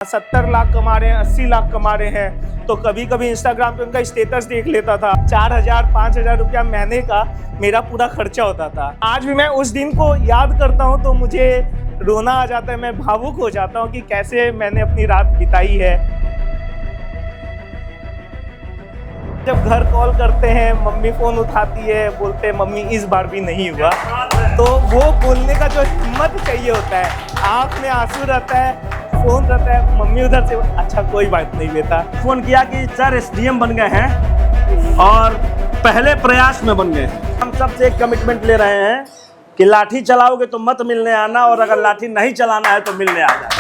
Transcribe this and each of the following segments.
70 लाख कमा रहे हैं, 80 लाख कमा रहे हैं, तो कभी कभी इंस्टाग्राम पे उनका स्टेटस देख लेता था। 4,000 5,000 रुपया महीने का मेरा पूरा खर्चा होता था। आज भी मैं उस दिन को याद करता हूँ तो मुझे रोना आ जाता है, मैं भावुक हो जाता हूँ कि कैसे मैंने अपनी रात बिताई है। जब घर कॉल करते हैं, मम्मी फ़ोन उठाती है, बोलते हैं मम्मी इस बार भी नहीं हुआ, तो वो बोलने का जो हिम्मत चाहिए होता है, आँख में आंसू रहता है, फ़ोन रहता है, मम्मी उधर से अच्छा कोई बात नहीं बेटा। फ़ोन किया कि सर एसडीएम बन गए हैं और पहले प्रयास में बन गए हैं। हम सबसे एक कमिटमेंट ले रहे हैं कि लाठी चलाओगे तो मत मिलने आना, और अगर लाठी नहीं चलाना है तो मिलने आ जाना।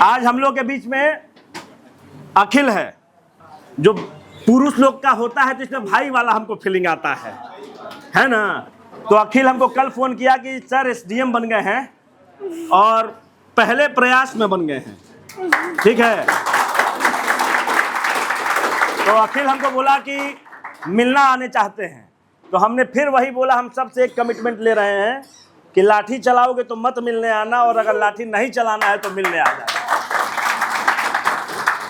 आज हम लोग के बीच में अखिल है, जो पुरुष लोग का होता है तो इसमें भाई वाला हमको फीलिंग आता है ना। तो अखिल हमको कल फोन किया कि सर एसडीएम बन गए हैं और पहले प्रयास में बन गए हैं, ठीक है। तो अखिल हमको बोला कि मिलना आने चाहते हैं, तो हमने फिर वही बोला, हम सबसे एक कमिटमेंट ले रहे हैं कि लाठी चलाओगे तो मत मिलने आना, और अगर लाठी नहीं चलाना है तो मिलने आ जाना।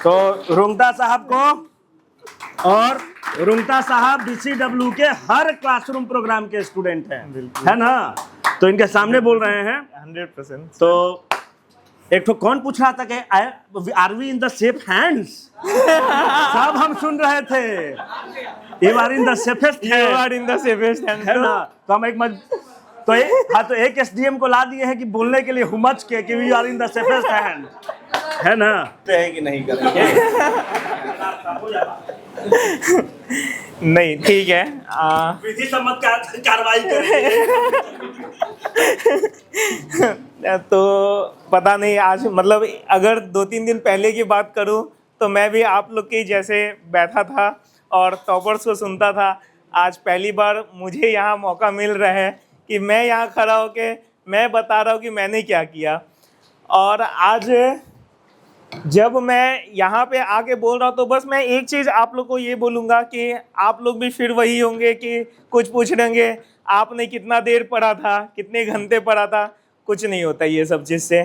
तो रुंगटा साहब को, और रुंगटा साहब डीसीडब्ल्यू के हर क्लासरूम प्रोग्राम के स्टूडेंट हैं, है ना। तो इनके सामने बोल रहे हैं 100%। तो एक तो कौन पूछ रहा था कि are we in the safe hands, सब हम सुन रहे थे। You are in the safest hand, है ना। तो हम तो एक एसडीएम को ला दिए हैं कि बोलने के लिए हुमच के कि we are in the safest hand, है ना। है कि नहीं करेंगे। नहीं ठीक है, विधि सम्मत कार्रवाई करेंगे। तो पता नहीं आज मतलब अगर 2-3 दिन पहले की बात करूं तो मैं भी आप लोग के जैसे बैठा था और टॉपर्स को सुनता था। आज पहली बार मुझे यहाँ मौका मिल रहा है कि मैं यहाँ खड़ा होके मैं बता रहा हूँ कि मैंने क्या किया। और आज जब मैं यहाँ पे आके बोल रहा हूँ तो बस मैं एक चीज़ आप लोग को ये बोलूँगा कि आप लोग भी फिर वही होंगे कि कुछ पूछ लेंगे आपने कितना देर पढ़ा था, कितने घंटे पढ़ा था। कुछ नहीं होता ये सब चीज़ से।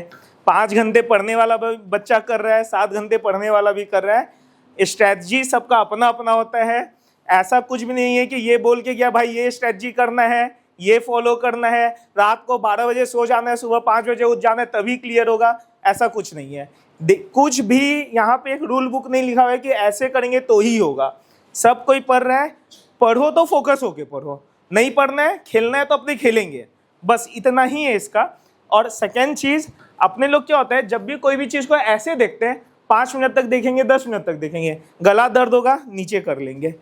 5 घंटे पढ़ने वाला बच्चा कर रहा है, 7 घंटे पढ़ने वाला भी कर रहा है। स्ट्रैटेजी सबका अपना अपना होता है। ऐसा कुछ भी नहीं है कि ये बोल के क्या भाई ये स्ट्रैटेजी करना है, ये फॉलो करना है, रात को 12 बजे सो जाना है, सुबह 5 बजे उठ जाना है तभी क्लियर होगा, ऐसा कुछ नहीं है। कुछ भी यहाँ पे एक रूल बुक नहीं लिखा हुआ है कि ऐसे करेंगे तो ही होगा। सब कोई पढ़ रहा है, पढ़ो तो फोकस होके पढ़ो, नहीं पढ़ना है खेलना है तो अपने खेलेंगे, बस इतना ही है इसका। और सेकेंड चीज़, अपने लोग क्या होता है जब भी कोई भी चीज़ को ऐसे देखते हैं 5 मिनट तक देखेंगे, 10 मिनट तक देखेंगे, गला दर्द होगा नीचे कर लेंगे।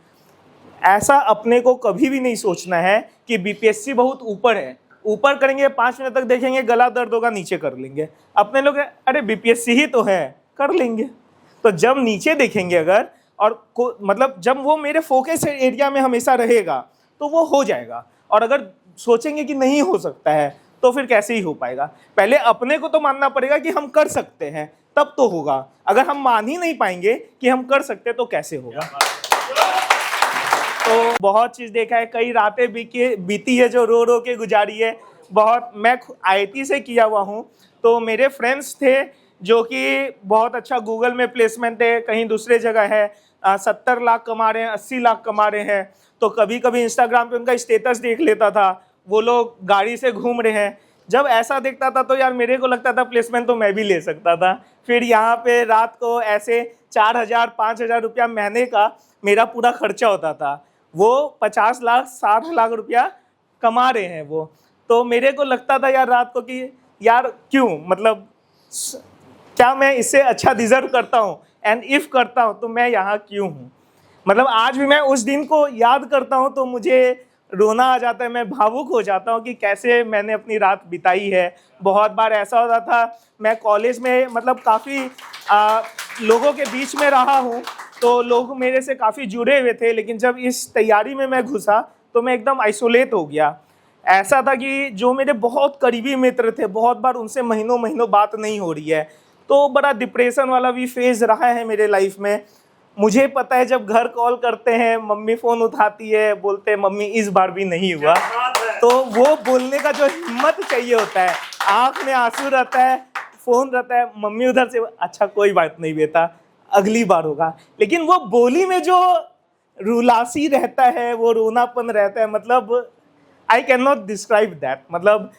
ऐसा अपने को कभी भी नहीं सोचना है कि बीपीएससी बहुत ऊपर है, ऊपर करेंगे 5 मिनट तक देखेंगे गला दर्द होगा नीचे कर लेंगे। अपने लोग अरे बीपीएससी ही तो है कर लेंगे। तो जब नीचे देखेंगे अगर और मतलब जब वो मेरे फोकस एरिया में हमेशा रहेगा तो वो हो जाएगा। और अगर सोचेंगे कि नहीं हो सकता है तो फिर कैसे ही हो पाएगा। पहले अपने को तो मानना पड़ेगा कि हम कर सकते हैं, तब तो होगा। अगर हम मान ही नहीं पाएंगे कि हम कर सकते तो कैसे होगा। तो बहुत चीज़ देखा है, कई रातें बीती है जो रो रो के गुजारी है। बहुत मैं आईटी से किया हुआ हूँ, तो मेरे फ्रेंड्स थे जो कि बहुत अच्छा गूगल में प्लेसमेंट है, कहीं दूसरे जगह है, 70 लाख कमा रहे हैं, 80 लाख कमा रहे हैं। तो कभी कभी इंस्टाग्राम पे उनका स्टेटस देख लेता था, वो लोग गाड़ी से घूम रहे हैं। जब ऐसा देखता था तो यार मेरे को लगता था प्लेसमेंट तो मैं भी ले सकता था। फिर यहाँ पे रात को ऐसे 4,000 5,000 रुपया महीने का मेरा पूरा खर्चा होता था। वो 50 लाख 60 लाख रुपया कमा रहे हैं वो। तो मेरे को लगता था यार रात को कि यार क्यों, मतलब क्या मैं इससे अच्छा डिज़र्व करता हूँ, एंड इफ़ करता हूँ तो मैं यहाँ क्यों हूँ। मतलब आज भी मैं उस दिन को याद करता हूँ तो मुझे रोना आ जाता है, मैं भावुक हो जाता हूँ कि कैसे मैंने अपनी रात बिताई है। बहुत बार ऐसा होता था, मैं कॉलेज में मतलब काफ़ी लोगों के बीच में रहा हूँ तो लोग मेरे से काफ़ी जुड़े हुए थे, लेकिन जब इस तैयारी में मैं घुसा तो मैं एकदम आइसोलेट हो गया। ऐसा था कि जो मेरे बहुत करीबी मित्र थे, बहुत बार उनसे महीनों महीनों बात नहीं हो रही है, तो बड़ा डिप्रेशन वाला भी फेज रहा है मेरे लाइफ में। मुझे पता है जब घर कॉल करते हैं, मम्मी फ़ोन उठाती है, बोलते हैं मम्मी इस बार भी नहीं हुआ, तो वो बोलने का जो हिम्मत चाहिए होता है, आँख में आंसू रहता है, फ़ोन रहता है, मम्मी उधर से अच्छा कोई बात नहीं बेटा अगली बार होगा, लेकिन वो बोली में जो रुलासी रहता है, वो रोनापन रहता है, मतलब I can not describe that. मतलब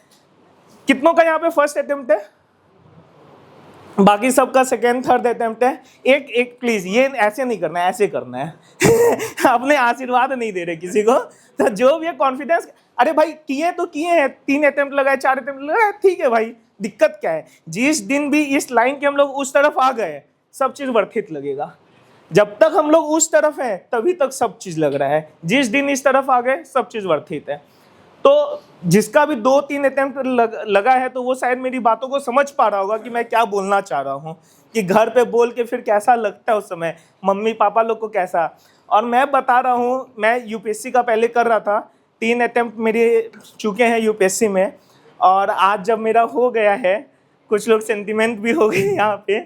कितनों का यहाँ पे फर्स्ट अटेम्प्ट है, बाकी सबका सेकेंड थर्ड अटेम्प्ट है। एक एक प्लीज ये ऐसे नहीं करना है, ऐसे करना है अपने आशीर्वाद नहीं दे रहे किसी को, तो जो भी है कॉन्फिडेंस, अरे भाई किए तो किए हैं, 3 अटेम्प्ट लगाए 4 अटेम्प्ट लगाए, ठीक है भाई, दिक्कत क्या है। जिस दिन भी इस लाइन के हम लोग उस तरफ आ गए, सब चीज़ वर्थित लगेगा। जब तक हम लोग उस तरफ हैं तभी तक सब चीज़ लग रहा है, जिस दिन इस तरफ आ गए सब चीज़ वर्थित है। तो जिसका भी 2-3 अटेम्प्ट लगा है, तो वो शायद मेरी बातों को समझ पा रहा होगा कि मैं क्या बोलना चाह रहा हूँ, कि घर पे बोल के फिर कैसा लगता है उस समय, मम्मी पापा लोग को कैसा। और मैं बता रहा हूँ, मैं यूपीएससी का पहले कर रहा था, 3 अटेम्प्ट मेरे चुके हैं यूपीएससी में, और आज जब मेरा हो गया है, कुछ लोग सेंटिमेंट भी हो गए यहाँ पे,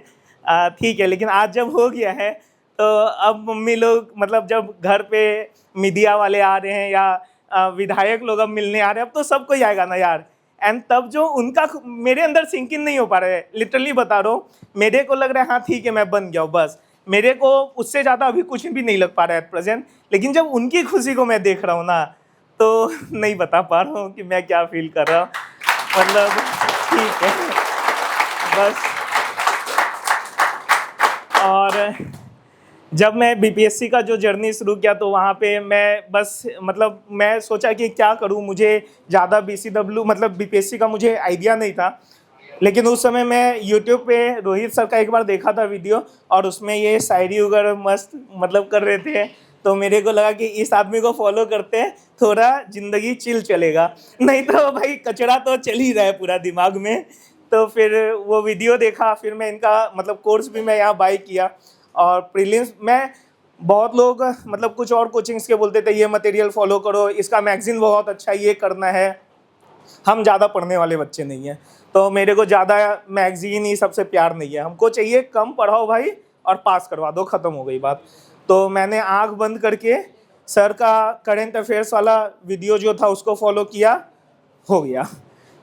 ठीक है, लेकिन आज जब हो गया है तो अब मम्मी लोग, मतलब जब घर पे मीडिया वाले आ रहे हैं या विधायक लोग अब मिलने आ रहे हैं, अब तो सब कोई आएगा ना यार। एंड तब जो उनका मेरे अंदर सिंक इन नहीं हो पा रहा है, लिटरली बता रहा हूँ, मेरे को लग रहा है हाँ ठीक है मैं बन गया हूँ, बस मेरे को उससे ज़्यादा अभी कुछ भी नहीं लग पा रहा है एट प्रेजेंट। लेकिन जब उनकी खुशी को मैं देख रहा हूँ ना, तो नहीं बता पा रहा हूँ कि मैं क्या फील कर रहा हूँ। मतलब ठीक है बस। और जब मैं बीपीएससी का जो जर्नी शुरू किया, तो वहाँ पे मैं बस, मतलब मैं सोचा कि क्या करूँ, मुझे ज़्यादा बीसीडब्ल्यू मतलब बीपीएससी का मुझे आइडिया नहीं था। लेकिन उस समय मैं यूट्यूब पे रोहित सर का एक बार देखा था वीडियो, और उसमें ये शायरी वगैरह मस्त मतलब कर रहे थे, तो मेरे को लगा कि इस आदमी को फॉलो करते हैं, थोड़ा ज़िंदगी चिल चलेगा, नहीं तो भाई कचरा तो चल ही रहा है पूरा दिमाग में। तो फिर वो वीडियो देखा, फिर मैं इनका मतलब कोर्स भी मैं यहाँ बाय किया। और प्रीलिम्स में बहुत लोग मतलब कुछ और कोचिंग्स के बोलते थे ये मटेरियल फॉलो करो, इसका मैगजीन बहुत अच्छा, ये करना है। हम ज़्यादा पढ़ने वाले बच्चे नहीं हैं, तो मेरे को ज़्यादा मैगजीन ही सबसे प्यार नहीं है, हमको चाहिए कम पढ़ाओ भाई और पास करवा दो, ख़त्म हो गई बात। तो मैंने आँख बंद करके सर का करेंट अफेयर्स वाला वीडियो जो था उसको फॉलो किया, हो गया।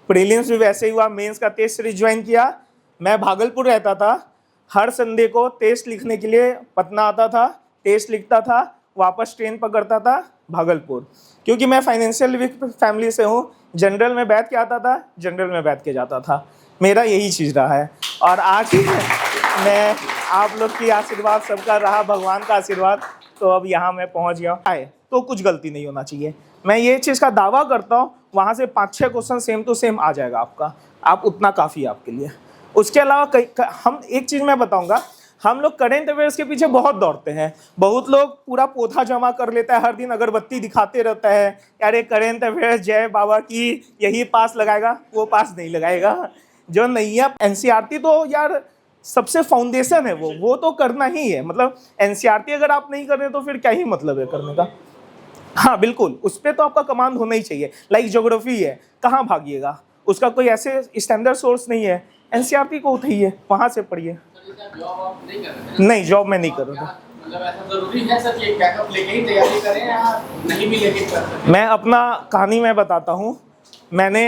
प्रीलिम्स भी वैसे ही हुआ, मेंस का टेस्ट सीरीज ज्वाइन किया। मैं भागलपुर रहता था, हर संडे को टेस्ट लिखने के लिए पटना आता था, टेस्ट लिखता था, वापस ट्रेन पकड़ता था भागलपुर, क्योंकि मैं फाइनेंशियल वीक फैमिली से हूँ। जनरल में बैठ के आता था, जनरल में बैठ के जाता था, मेरा यही चीज़ रहा है। और आज मैं आप लोग की आशीर्वाद, सबका रहा, भगवान का आशीर्वाद, तो अब यहाँ मैं पहुँच गया आए, तो कुछ गलती नहीं होना चाहिए। मैं ये चीज़ का दावा करता हूँ, वहाँ से 5-6 क्वेश्चन सेम टू सेम आ जाएगा आपका, आप उतना काफ़ी है आपके लिए। उसके अलावा हम एक चीज़ मैं बताऊंगा, हम लोग करेंट अफेयर्स के पीछे बहुत दौड़ते हैं। बहुत लोग पूरा पोथा जमा कर लेता है, हर दिन अगरबत्ती दिखाते रहता है, यार ये करेंट अफेयर्स जय बाबा की, यही पास लगाएगा, वो पास नहीं लगाएगा। जो नैया एनसीईआरटी तो यार सबसे फाउंडेशन है, वो तो करना ही है। मतलब एनसीईआरटी अगर आप नहीं कर रहे तो फिर क्या ही मतलब है करने का। हाँ बिल्कुल, उस पर तो आपका कमांड होना ही चाहिए। लाइक ज्योग्राफी है, कहाँ भागिएगा, उसका कोई ऐसे स्टैंडर्ड सोर्स नहीं है, एनसीईआरटी को उठाइए, वहाँ से पढ़िए। नहीं, जॉब में नहीं कर रहा था। मतलब ऐसा जरूरी है सर कि बैकअप लेके ही तैयारी करें या नहीं भी लेके कर सकते? मैं अपना कहानी मैं बताता हूँ। मैंने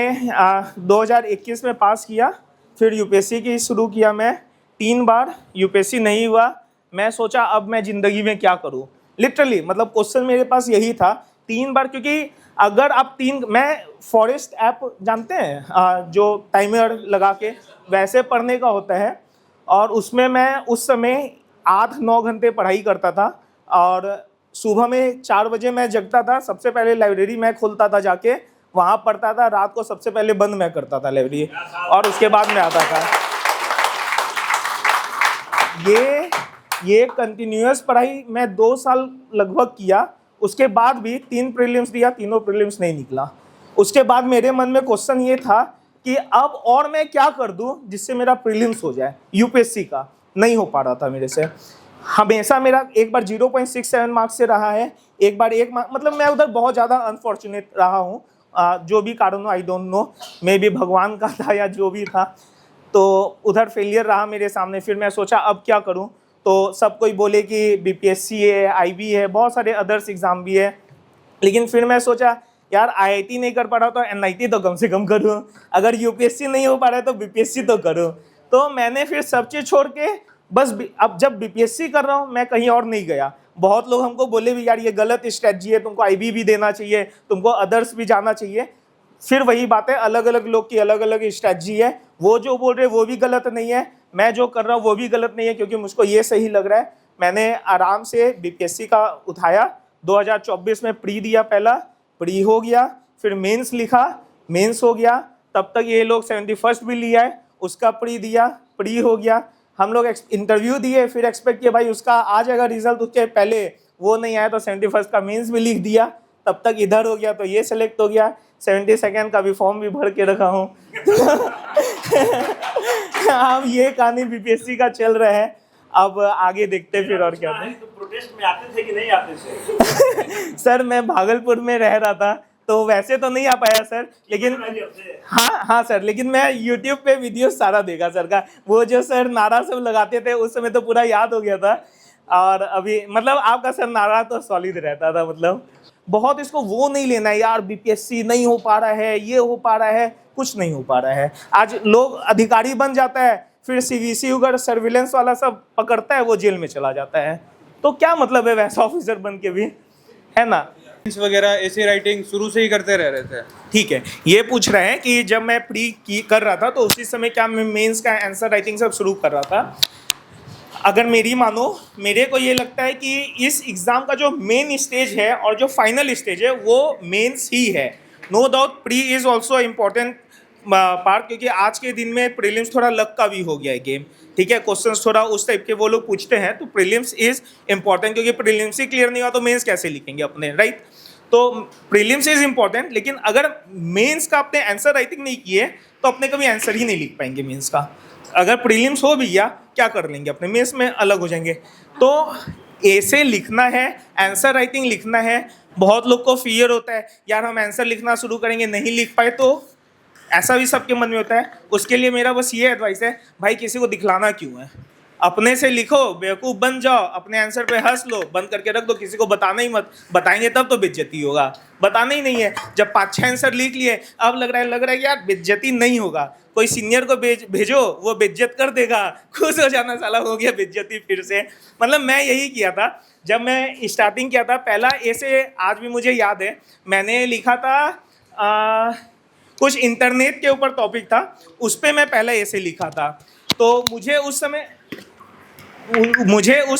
2021 में पास किया, फिर यूपीएससी की शुरू किया। मैं 3 बार यूपीएससी नहीं हुआ। मैं सोचा अब मैं ज़िंदगी में क्या करूँ, लिटरली मतलब क्वेश्चन मेरे पास यही था 3 बार। क्योंकि अगर आप मैं फॉरेस्ट ऐप जानते हैं, जो टाइमर लगा के वैसे पढ़ने का होता है, और उसमें मैं उस समय 8-9 घंटे पढ़ाई करता था। और सुबह में 4 बजे मैं जगता था, सबसे पहले लाइब्रेरी मैं खोलता था, जाके वहाँ पढ़ता था। रात को सबसे पहले बंद मैं करता था लाइब्रेरी, और उसके बाद मैं आता था। ये कंटिन्यूअस पढ़ाई मैं 2 साल लगभग किया। उसके बाद भी 3 प्रीलिम्स दिया, तीनों प्रीलिम्स नहीं निकला। उसके बाद मेरे मन में क्वेश्चन ये था कि अब और मैं क्या कर दूं जिससे मेरा प्रीलिम्स हो जाए। यूपीएससी का नहीं हो पा रहा था मेरे से। हमेशा मेरा एक बार 0.67 मार्क्स से रहा है, एक बार 1 मार्क्स, मतलब मैं उधर बहुत ज़्यादा अनफॉर्चुनेट रहा हूँ। जो भी कारण हो, I don't know, may be भगवान का था या जो भी था। तो उधर फेलियर रहा मेरे सामने। फिर मैं सोचा अब क्या करूं, तो सब कोई बोले कि बीपीएससी है, आईबी है, बहुत सारे अदर्स एग्ज़ाम भी है। लेकिन फिर मैं सोचा यार आईआईटी नहीं कर पा रहा तो एनआईटी तो कम से कम करूं, अगर यूपीएससी नहीं हो पा रहा है तो बीपीएससी तो करूं। तो मैंने फिर सब चीज़ छोड़ के बस अब जब बीपीएससी कर रहा हूं मैं कहीं और नहीं गया। बहुत लोग हमको बोले भी यार ये गलत स्ट्रेटजी है, तुमको आईबी भी देना चाहिए, तुमको अदर्स भी जाना चाहिए। फिर वही बात है, अलग अलग लोग की अलग अलग स्ट्रेटजी है। वो जो बोल रहे वो भी गलत नहीं है, मैं जो कर रहा हूँ वो भी गलत नहीं है, क्योंकि मुझको ये सही लग रहा है। मैंने आराम से बीपीएससी का उठाया, 2024 में प्री दिया, पहला प्री हो गया, फिर मेंस लिखा, मेंस हो गया। तब तक ये लोग 71st भी लिया है, उसका प्री दिया, प्री हो गया। हम लोग इंटरव्यू दिए, फिर एक्सपेक्ट किया भाई उसका आ जाएगा रिजल्ट, उसके पहले वो नहीं आया तो 71st का मेंस भी लिख दिया। तब तक इधर हो गया तो ये सेलेक्ट हो गया, 72nd का भी फॉर्म भी भर के रखा हूँ। अब ये कहानी बीपीएससी का चल रहा है। अब आगे देखते फिर और क्या। तो प्रोटेस्ट में आते थे कि नहीं आते थे? सर मैं भागलपुर में रह रहा था तो वैसे तो नहीं आ पाया सर, लेकिन हाँ सर, लेकिन मैं यूट्यूब पे वीडियो सारा देखा सर का। वो जो सर नारा सब लगाते थे उस समय तो पूरा याद हो गया था। और अभी मतलब आपका सर नारा तो सॉलिड रहता था। मतलब बहुत इसको वो नहीं लेना है यार, बीपीएससी नहीं हो पा रहा है, ये हो पा रहा है, कुछ नहीं हो पा रहा है। आज लोग अधिकारी बन जाता है, फिर सीवीसी अगर सर्विलेंस वाला सब पकड़ता है वो जेल में चला जाता है। तो क्या मतलब है वैसा ऑफिसर बन के भी, है ना। वगैरह ऐसी राइटिंग शुरू से ही करते रह रहे थे। ठीक है, ये पूछ रहे हैं कि जब मैं प्री की कर रहा था तो उसी समय क्या मैं मेंस का आंसर राइटिंग सब शुरू कर रहा था। अगर मेरी मानो, मेरे को ये लगता है कि इस एग्ज़ाम का जो मेन स्टेज है और जो फाइनल स्टेज है वो मेंस ही है। No doubt pre is also important part, क्योंकि आज के दिन में प्रीलिम्स थोड़ा लक का भी हो गया है गेम। ठीक है, क्वेश्चंस थोड़ा उस टाइप के वो लोग पूछते हैं, तो प्रीलिम्स इज़ इम्पॉर्टेंट, क्योंकि प्रीलिम्स ही क्लियर नहीं हुआ तो मेंस कैसे लिखेंगे अपने, राइट। तो प्रीलिम्स इज़ इम्पॉर्टेंट, लेकिन अगर मेंस का अपने आंसर राइटिंग नहीं किए तो अपने कभी आंसर ही नहीं लिख पाएंगे मेंस का। अगर प्रीलिम्स हो भी गया क्या कर लेंगे, अपने मेंस में अलग हो जाएंगे। तो ऐसे लिखना है, आंसर राइटिंग लिखना है। बहुत लोग को फियर होता है यार हम आंसर लिखना शुरू करेंगे नहीं लिख पाए तो, ऐसा भी सबके मन में होता है। उसके लिए मेरा बस ये एडवाइस है, भाई किसी को दिखलाना क्यों है, अपने से लिखो, बेवकूफ़ बन जाओ, अपने आंसर पे हंस लो, बंद करके रख दो, किसी को बताना ही मत। बताएंगे तब तो बेइज्जती होगा, बताना ही नहीं है। जब 5-6 आंसर लिख लिए, अब लग रहा है कि यार बेइज्जती नहीं होगा, कोई सीनियर को भेजो वो बेइज्जत कर देगा, खुश हो जाना, साला हो गया बेइज्जती फिर से। मतलब मैं यही किया था जब मैं स्टार्टिंग किया था। पहला ऐसे आज भी मुझे याद है, मैंने लिखा था कुछ इंटरनेट के ऊपर टॉपिक था, उस पर मैं पहले ऐसे लिखा था। तो मुझे उस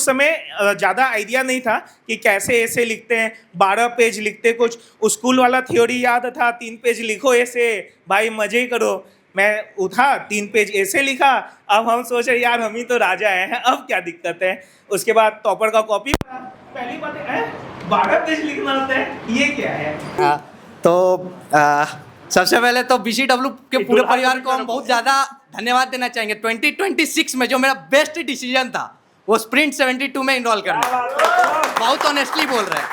समय ज़्यादा आइडिया नहीं था कि कैसे ऐसे लिखते हैं। 12 पेज लिखते, कुछ स्कूल वाला थ्योरी याद था, 3 पेज लिखो ऐसे, भाई मज़े ही करो। मैं उठा 3 पेज ऐसे लिखा। अब हम सोच रहे यार हम ही तो राजा हैं, अब क्या दिक्कत है। उसके बाद टॉपर का कॉपी, पहली बात है 12 पेज लिखना होता है, ये क्या है। तो सबसे पहले तो बीसीडब्ल्यू के पूरे परिवार को हम बहुत ज़्यादा धन्यवाद देना चाहेंगे। 2026 में जो मेरा बेस्ट डिसीजन था वो स्प्रिंट 72 में इनरोल करना, बहुत ऑनेस्टली बोल रहे हैं।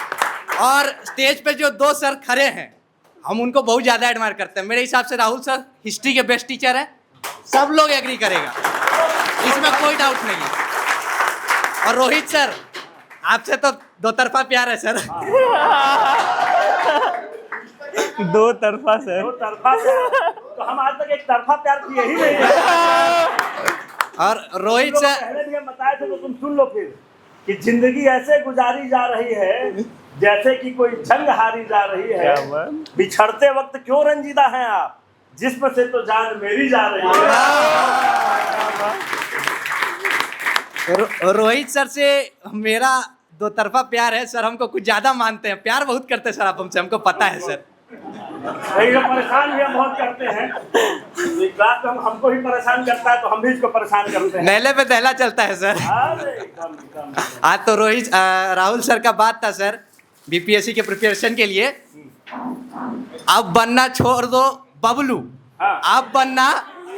और स्टेज पे जो 2 सर खड़े हैं हम उनको बहुत ज़्यादा एडमायर करते हैं। मेरे हिसाब से राहुल सर हिस्ट्री के बेस्ट टीचर है, सब लोग एग्री करेगा, इसमें कोई डाउट नहीं है। और रोहित सर आपसे तो 2 तरफा प्यार है सर। दो तरफा सर, 2 तरफा प्यार, तो हम आज तक एक तरफा प्यार किए ही नहीं है। और रोहित लोग सर पहले भी हम बताए थे, तो तुम सुन लो फिर, कि जिंदगी ऐसे गुजारी जा रही है जैसे कि कोई जंग हारी जा रही है। बिछड़ते वक्त क्यों रंजीदा हैं आप, जिस्म से तो जान मेरी जा रही है। रोहित सर से मेरा 2 तरफा प्यार है सर, हमको कुछ ज्यादा मानते हैं, प्यार बहुत करते हैं सर आप हमसे, हमको पता है सर। परेशान भी हम बहुत करते हैं, क्लास में हमको भी परेशान करता है तो हम भी इसको परेशान करते हैं। नहले पे दहला चलता है सर। आज तो राहुल सर का बात था सर बीपीएससी के प्रिपरेशन के लिए, अब बनना छोड़ दो बबलू, अब बनना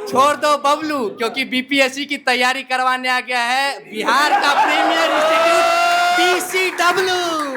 छोड़ दो बबलू, क्योंकि बीपीएससी की तैयारी करवाने आ गया है बिहार का प्रीमियर इंस्टीट्यूट बीसीडब्ल्यू।